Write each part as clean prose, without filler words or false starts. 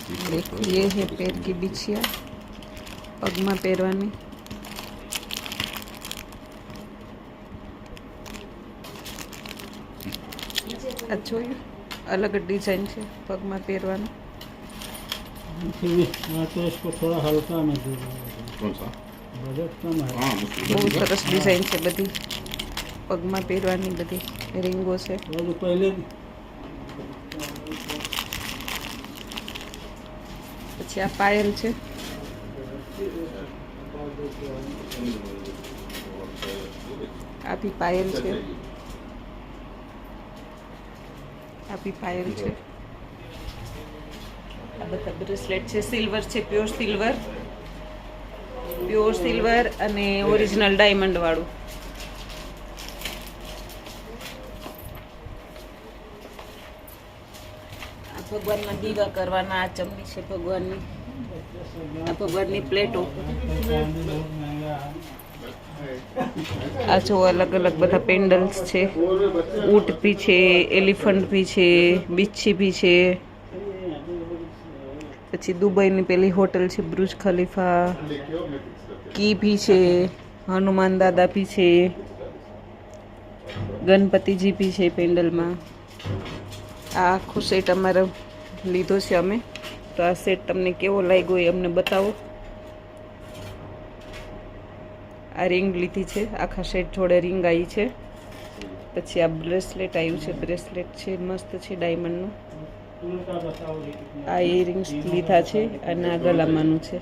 देखो ये है पैर की बिछिया, पगमा પહેરવાની। આ જોયું, अलग डिजाइन છે પગમાં પહેરવાનું। तो इसको थोड़ा हल्का में दीजिए। कौन सा? बजट कम है। हाँ બહુ સરસ ડિઝાઇન છે બધી, પગમાં પહેરવાની બધી રીંગો છે। वो जो पहले પછી આ પાયલ છે, આ બી પાયલ છે, આ બી પાયલ છે। આ બધા બ્રેસલેટ છે, સિલ્વર છે, પ્યોર સિલ્વર અને ઓરિજિનલ ડાયમંડ વાળું। આ ભગવાનના દીવા કરવાના, આ ચમની છે ભગવાનની, આ ભગવાનની પ્લેટો। આ જો અલગ અલગ બધા પેન્ડલ્સ છે, ઊંટ બી છે, એલિફન્ટ બી છે, બિચ્છી બી છે। પછી દુબઈની પેલી હોટલ છે બુર્જ ખલીફા, કી બી છે, હનુમાન દાદા બી છે, ગણપતિજી બી છે પેન્ડલમાં। આ આખો સેટ અમારો લીધો છે અમે, તો આ સેટ તમને કેવો લાગ્યો એ અમને બતાવો। આ રિંગ લીધી છે, આખા સેટ જોડે રિંગ આવી છે। પછી આ બ્રેસલેટ આવ્યું છે, બ્રેસલેટ છે મસ્ત છે ડાયમંડનું। આ ઇયરિંગ્સ લીધા છે અને આ ગલામાંનું છે।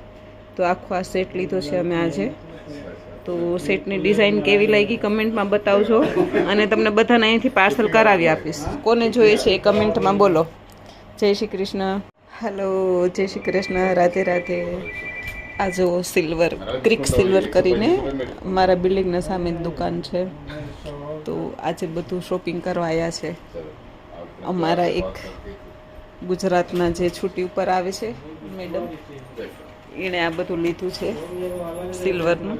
તો આખો આ સેટ લીધો છે અમે આજે। તો સેટની ડિઝાઇન કેવી લાગી કમેન્ટમાં બતાવજો, અને તમને બધાને અહીંથી પાર્સલ કરાવી આપીશ। કોને જોઈએ છે એ કમેન્ટમાં બોલો। જય શ્રી કૃષ્ણ, હેલો, જય શ્રી કૃષ્ણ, રાધે રાધે। આ જો સિલ્વર, ક્રિક સિલ્વર કરીને મારા બિલ્ડિંગના સામે જ દુકાન છે। તો આજે બધું શોપિંગ કરવા આવ્યા છે અમારા એક ગુજરાતના જે છૂટી ઉપર આવે છે મેડમ, એણે આ બધું લીધું છે સિલ્વરનું।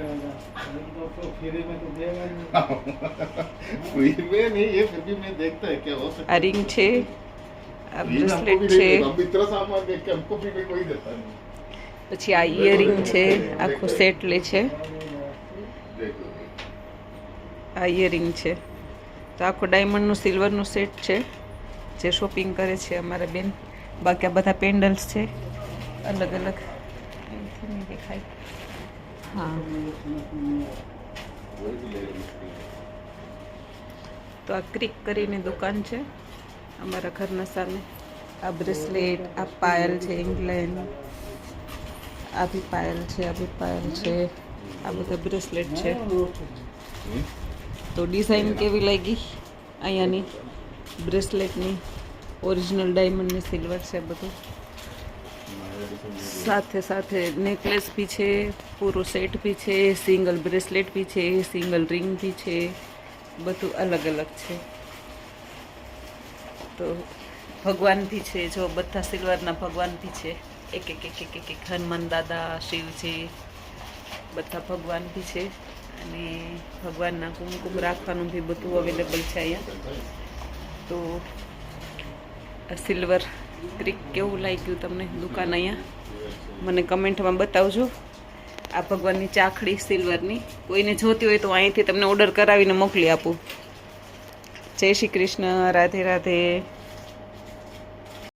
આ રિંગ છે, આ બ્રેસલેટ છે, પછી આ ઇયરિંગ છે, આખો સેટ લે છે। આ ઇયરિંગ છે, તો આખો ડાયમંડનું સિલ્વરનું સેટ છે જે શોપિંગ કરે છે અમારા બેન। બાકી આ બધા પેન્ડલ્સ છે અલગ અલગ, અહીંથી નહીં દેખાય, હા। તો આ ક્રિક કરીને દુકાન છે અમારા ઘરના સામે। આ બ્રેસલેટ, આ પાયલ છે ઇંગ્લેન્ડ, આ બી પાયલ છે, આ બી પાયલ છે, આ બધા બ્રેસલેટ છે। તો ડિઝાઇન કેવી લાગી અહીંયાની બ્રેસલેટની? ઓરિજિનલ ડાયમંડની સિલ્વર છે બધું, સાથે સાથે નેકલેસ બી છે, પૂરો સેટ બી છે, સિંગલ બ્રેસલેટ બી છે, સિંગલ રિંગ બી છે, બધું અલગ અલગ છે। તો ભગવાન બી છે, જો બધા સિલ્વરના ભગવાન બી છે, એક એક એક એક એક એક હનુમાન દાદા, શિવજી, બધા ભગવાન બી છે। અને ભગવાનના કુમકુમ રાખવાનું બી બધું અવેલેબલ છે અહીંયા। તો સિલ્વર ક્રિક કેવું લાગ્યું તમને દુકાન અહીંયા મને કમેન્ટમાં બતાવજો। આ ભગવાનની ચાખડી સિલ્વરની, કોઈને જોતી હોય તો અહીંથી તમને ઓર્ડર કરાવીને મોકલી આપું। જય શ્રી કૃષ્ણ, રાધે રાધે।